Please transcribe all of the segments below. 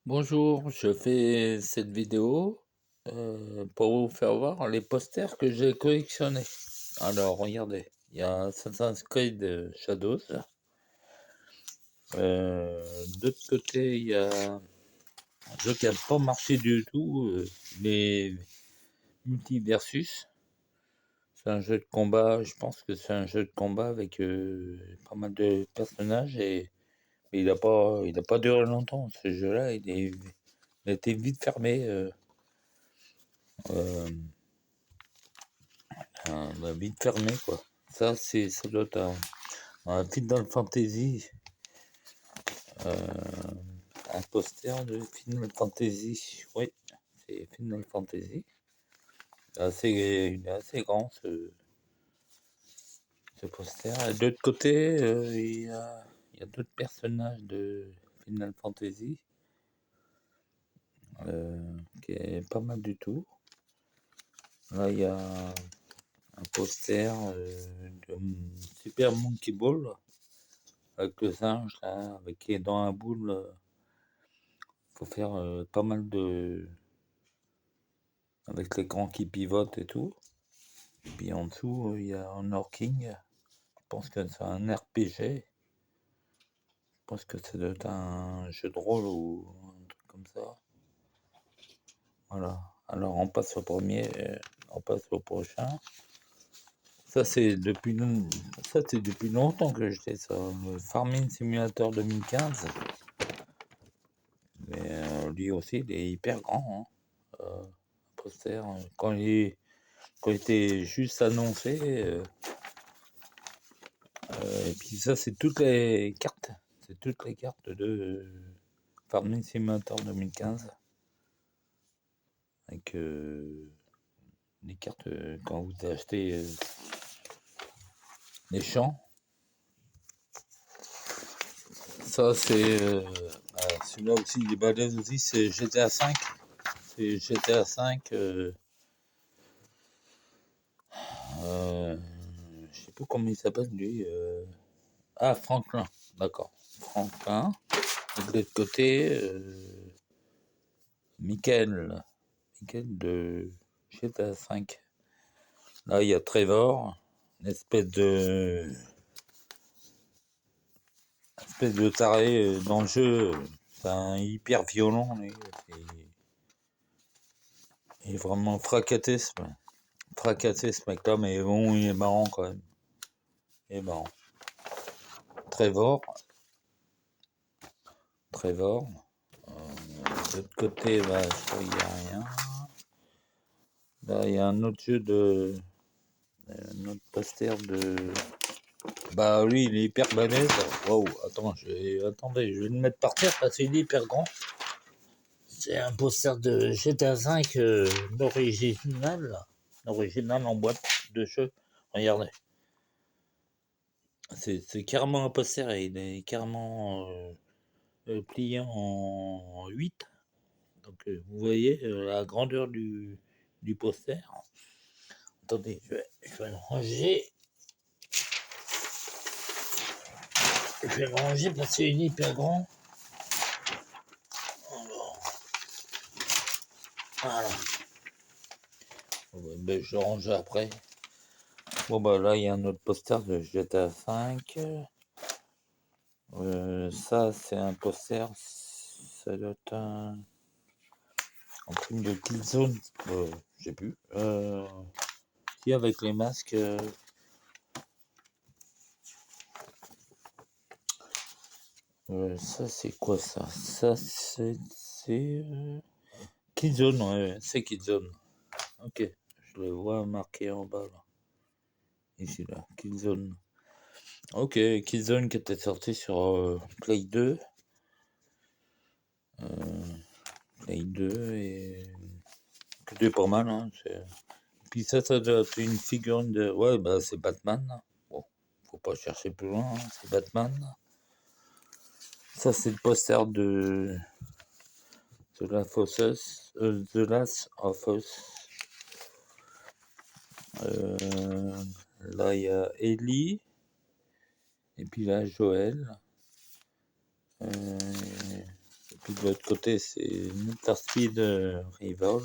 Bonjour, je fais cette vidéo pour vous faire voir les posters que j'ai collectionnés. Alors, regardez, il y a Assassin's Creed Shadows. De l'autre côté, il y a un jeu qui n'a pas marché du tout, les Multiversus. C'est un jeu de combat, je pense que c'est un jeu de combat avec pas mal de personnages mais il a pas duré longtemps. Ce jeu-là, il a été vite fermé. Euh, vite fermé, quoi. Ça doit être un Final Fantasy, euh, un poster de Final Fantasy. Oui, c'est Final Fantasy. Il est assez grand, ce poster. Et de l'autre côté, il y a d'autres personnages de Final Fantasy, qui est pas mal du tout. Là, il y a un poster de Super Monkey Ball avec le singe, là, avec qui est dans un boule. Faut faire pas mal de. Avec l'écran qui pivote et tout. Puis en dessous, il y a Honor King. Je pense que c'est un RPG. Je pense que ça doit être un jeu de rôle ou un truc comme ça. Voilà. Alors on passe au premier, on passe au prochain. Ça c'est depuis longtemps que je fais ça. Le Farming Simulator 2015. Mais lui aussi, il est hyper grand. Hein. Poster. Quand il était juste annoncé. Et puis ça, c'est toutes les cartes. C'est toutes les cartes de Farming Simulator 2015. Avec les cartes quand vous achetez les champs. Ça, c'est. Celui-là aussi, il est balèze aussi, c'est GTA V. C'est GTA V. Je sais pas comment il s'appelle lui. Ah, Franklin. D'accord. Franklin. Et de l'autre côté, Michael. Michael de GTA V. Là, il y a Trevor, une espèce de taré dans le jeu. C'est un hyper violent, lui. Il est vraiment fracassé, ce mec-là, mais bon, il est marrant quand même. Il est marrant. Trevor. Trevor. De l'autre côté, bah, il n'y a rien. Là, il y a un autre jeu un autre poster de. Bah, lui, il est hyper balèze. Wow, attendez, je vais le mettre par terre parce qu'il est hyper grand. C'est un poster de GTA V l'original en boîte de jeu. Regardez. C'est carrément un poster et il est carrément plié en 8. Donc vous voyez la grandeur du poster. Attendez, je vais le ranger. Je vais le ranger parce qu'il est hyper grand. Alors, voilà. Ben, je le range après. Bon bah là il y a un autre poster de GTA V. Ça c'est un poster. Ça doit être un truc de Killzone. Je sais plus. Si avec les masques. Ça c'est quoi ça? Ça c'est Killzone, ouais, c'est Killzone. Ok, je le vois marqué en bas là. Ici là, Killzone. Ok, Killzone qui était sorti sur Play 2. Play 2 et c'était pas mal. Hein, puis ça doit être une figurine de. Ouais, bah c'est Batman. Bon, faut pas chercher plus loin, hein, c'est Batman. Ça, c'est le poster de The Last of Us. Là, il y a Ellie. Et puis là, Joël. Puis de l'autre côté, c'est Need for Speed Revol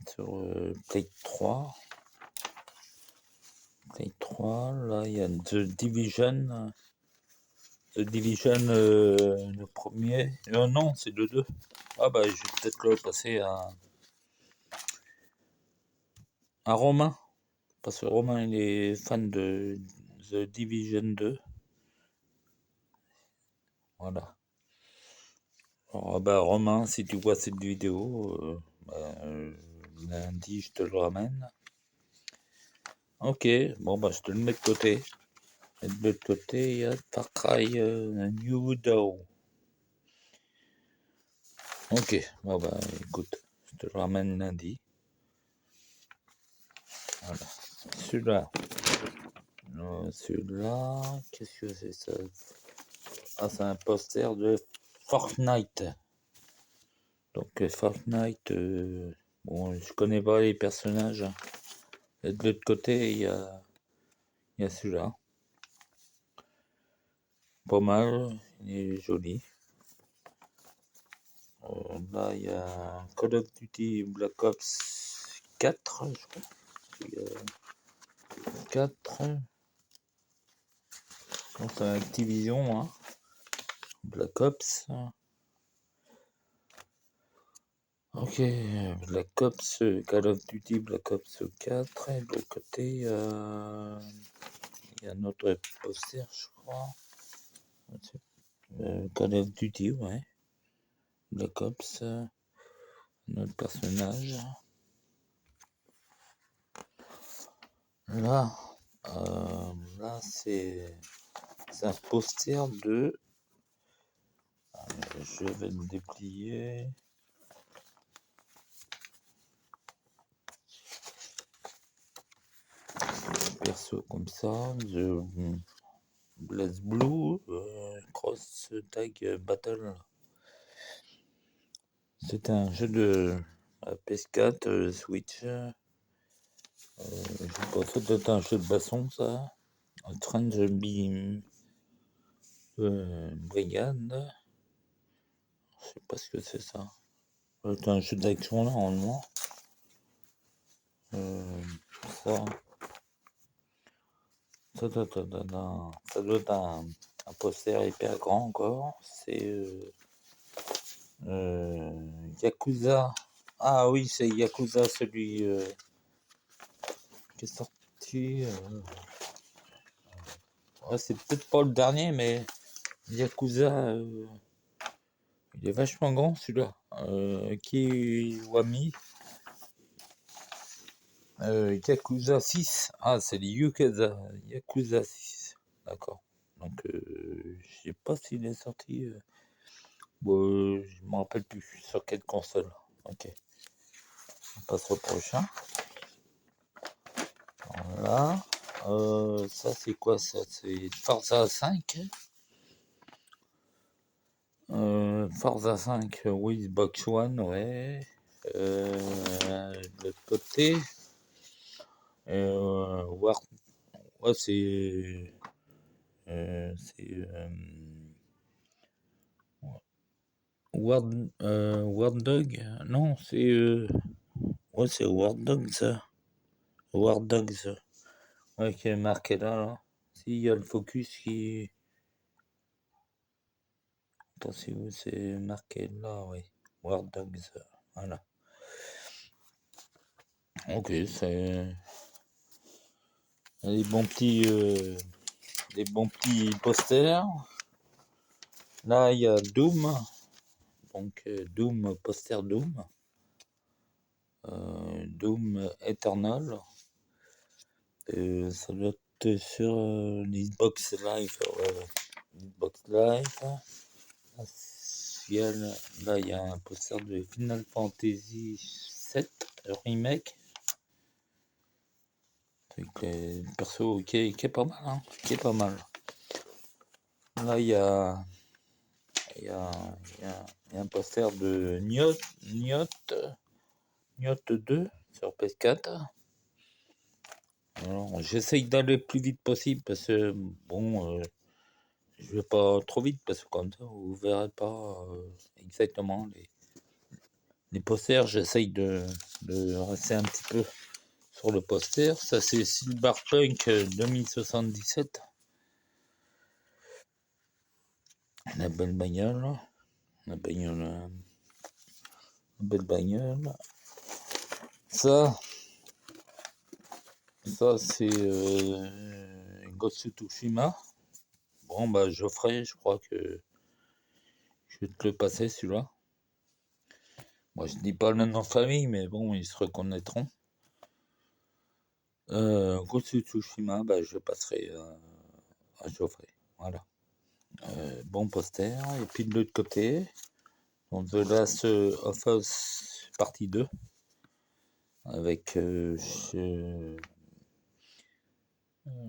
sur Play 3. Play 3, là il y a The Division. The Division, le premier. Non, c'est le 2. Ah bah, je vais peut-être le passer à Romain. Parce que Romain, il est fan de The Division 2. Voilà. Alors, bah, Romain, si tu vois cette vidéo, lundi, je te le ramène. Ok, bon, bah, je te le mets de côté. Et de l'autre côté, il y a Far Cry New Dawn. Ok, bon, bah, écoute, je te le ramène lundi. Voilà. Celui-là, qu'est-ce que c'est ça? Ah, c'est un poster de Fortnite. Donc, Fortnite, bon, je connais pas les personnages. Et de l'autre côté, il y a celui-là. Pas mal, il est joli. Là, il y a Call of Duty Black Ops 4, je crois. Il y a 4. C'est Activision, hein. Black Ops. Ok, Black Ops, Call of Duty Black Ops 4. Et de l'autre côté, il y a notre poster, je crois. Call of Duty, ouais. Black Ops, notre personnage. Là, c'est un poster de. Je vais le déplier. Perso comme ça, The BlazBlue Cross Tag Battle. C'est un jeu de PS4, Switch. Je pense que c'est un jeu de basson, ça. Strange Beam Brigade. Je sais pas ce que c'est ça. C'est un jeu d'action là, normalement. Ça. Ça doit être un poster hyper grand encore. C'est Yakuza. Ah oui, c'est Yakuza, celui qui est sorti. Ouais, c'est peut-être pas le dernier, mais Yakuza, il est vachement grand celui-là. Kiwami. Yakuza 6. Ah, c'est les Yakuza 6. D'accord. Donc, je sais pas s'il est sorti. Bon, je me rappelle plus sur quelle console. Ok. On passe au prochain. Voilà. Ça, c'est quoi ça? C'est Forza 5. Forza 5, oui, Box One, ouais. De l'autre côté. Ouais, c'est. War Dog. Non, c'est. Ouais, c'est War Dog, ça. War Dogs. Ouais, qui est marqué là. S'il y a le focus qui. Attention, c'est marqué là, oui. War Dogs. Voilà. Ok, c'est. Des bons petits. Des bons petits posters. Là, il y a Doom. Donc, Doom, poster Doom. Doom Eternal. Ça doit être sur l'Xbox Live. Xbox Live. Là, il y a un poster de Final Fantasy 7 Remake. Avec les persos qui est pas mal. Hein, qui est pas mal. Là, il y a un poster de Nioh 2 sur PS4. Alors, j'essaye d'aller le plus vite possible parce que, bon, je vais pas trop vite parce que comme ça, vous verrez pas exactement les posters. J'essaye de rester un petit peu sur le poster. Ça, c'est Cyberpunk 2077. La belle bagnole. La bagnole. La belle bagnole. Ça c'est Ghost of Tsushima. Bon, bah, Geoffrey, je crois que je vais te le passer celui-là. Moi, je dis pas le nom de famille, mais bon, ils se reconnaîtront. Ghost of Tsushima, bah, je passerai à Geoffrey. Voilà. Bon poster. Et puis de l'autre côté, on The Last of Us partie 2. Avec, je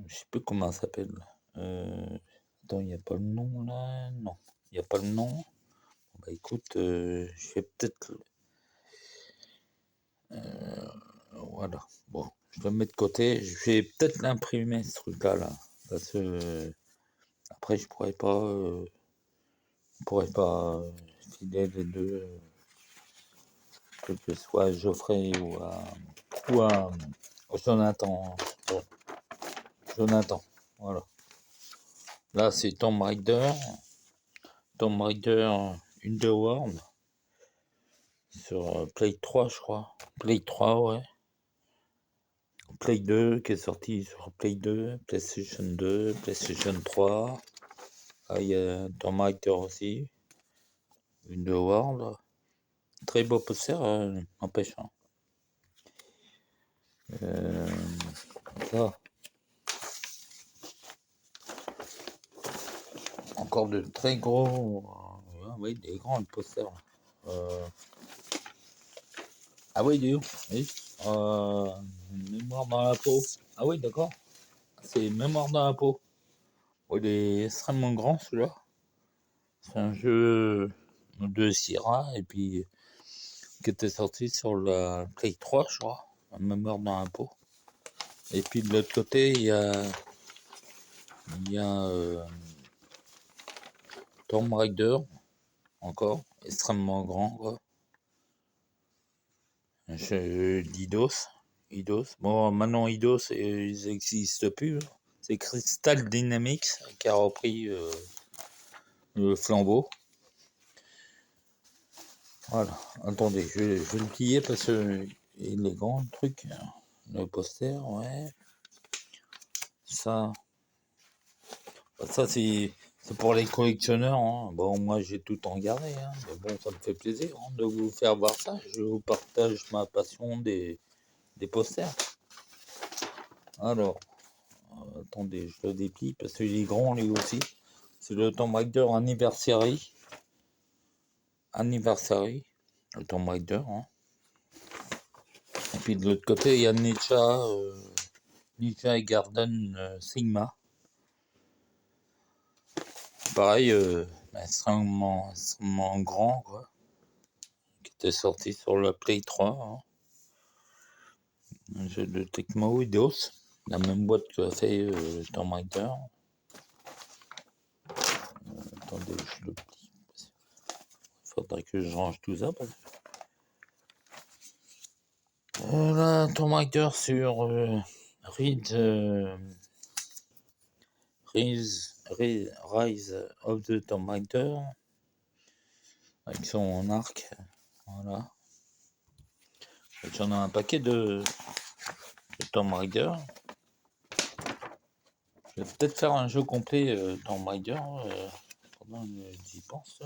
sais plus comment ça s'appelle. Attends, il n'y a pas le nom là? Non, il n'y a pas le nom. Bah écoute, je vais peut-être. Voilà. Bon, je le mets de côté. Je vais peut-être l'imprimer ce truc-là là. Parce que après je pourrais pas filer les deux, que ce soit à Geoffrey ou à Jonathan. Bon, Jonathan. Voilà. Là c'est Tomb Raider. Tomb Raider Underworld. Sur Play 3, je crois. Play 3, ouais. Play 2 qui est sorti sur Play 2, PlayStation 2, PlayStation 3. Ah, il y a Tomb Raider aussi. Underworld. Très beau poster, n'empêche. Hein. Ça. Encore de très gros. Oui, des grands posters. Ah oui, du oui. Mémoire dans la peau. Ah oui, d'accord. C'est Mémoire dans la peau. Oh, il est extrêmement grand celui-là. C'est un jeu de Sierra et puis qui était sorti sur la Play 3, je crois. La Mémoire dans la peau. Et puis de l'autre côté, il y a Tomb Raider, encore, extrêmement grand, quoi. D'Idos. Idos. Bon, maintenant Idos, ils n'existent plus. Hein. C'est Crystal Dynamics qui a repris le flambeau. Voilà. Attendez, je vais le plier parce que il est grand le truc. Le poster, ouais. Ça c'est pour les collectionneurs. Hein. Bon, moi j'ai tout en gardé. Hein. Mais bon, ça me fait plaisir hein, de vous faire voir ça. Je vous partage ma passion des posters. Alors, attendez, je le déplie parce qu'il est grand lui aussi. C'est le Tomb Raider Anniversary. Anniversary. Le Tomb Raider. Hein. Et puis de l'autre côté, il y a Ninja et Garden Sigma. Pareil, extrêmement grand, quoi. Qui était sorti sur la Play 3. Hein. Un jeu de Tecmo Eidos, la même boîte que a fait Tomb Raider. Attendez, je le plie. Il faudrait que je range tout ça. Là, Tomb Raider sur Rise of the Tomb Raider. Avec son arc. Voilà. J'en ai un paquet de Tomb Raider. Je vais peut-être faire un jeu complet Tomb Raider pendant que j'y pense.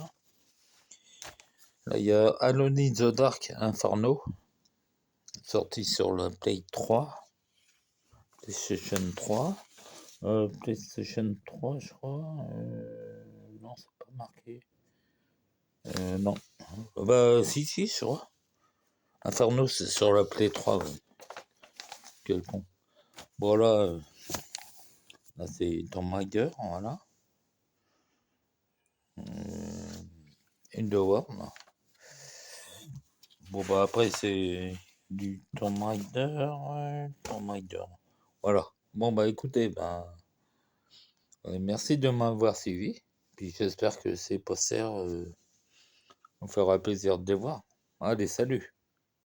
Là, il y a Alone in the Dark Inferno, sorti sur la Play 3, PlayStation 3. PlayStation 3, je crois. Non, c'est pas marqué. Non. Bah, si, je crois. Inferno, c'est sur la Play 3. Ouais. Quel con. Voilà. Là, c'est Tomb Raider, voilà. Underworld. Bon, bah, après, c'est du Tomb Raider. Tomb Raider. Voilà. Bon, bah, écoutez, bah. Merci de m'avoir suivi. Puis j'espère que ces posters vous fera plaisir de les voir. Allez, salut!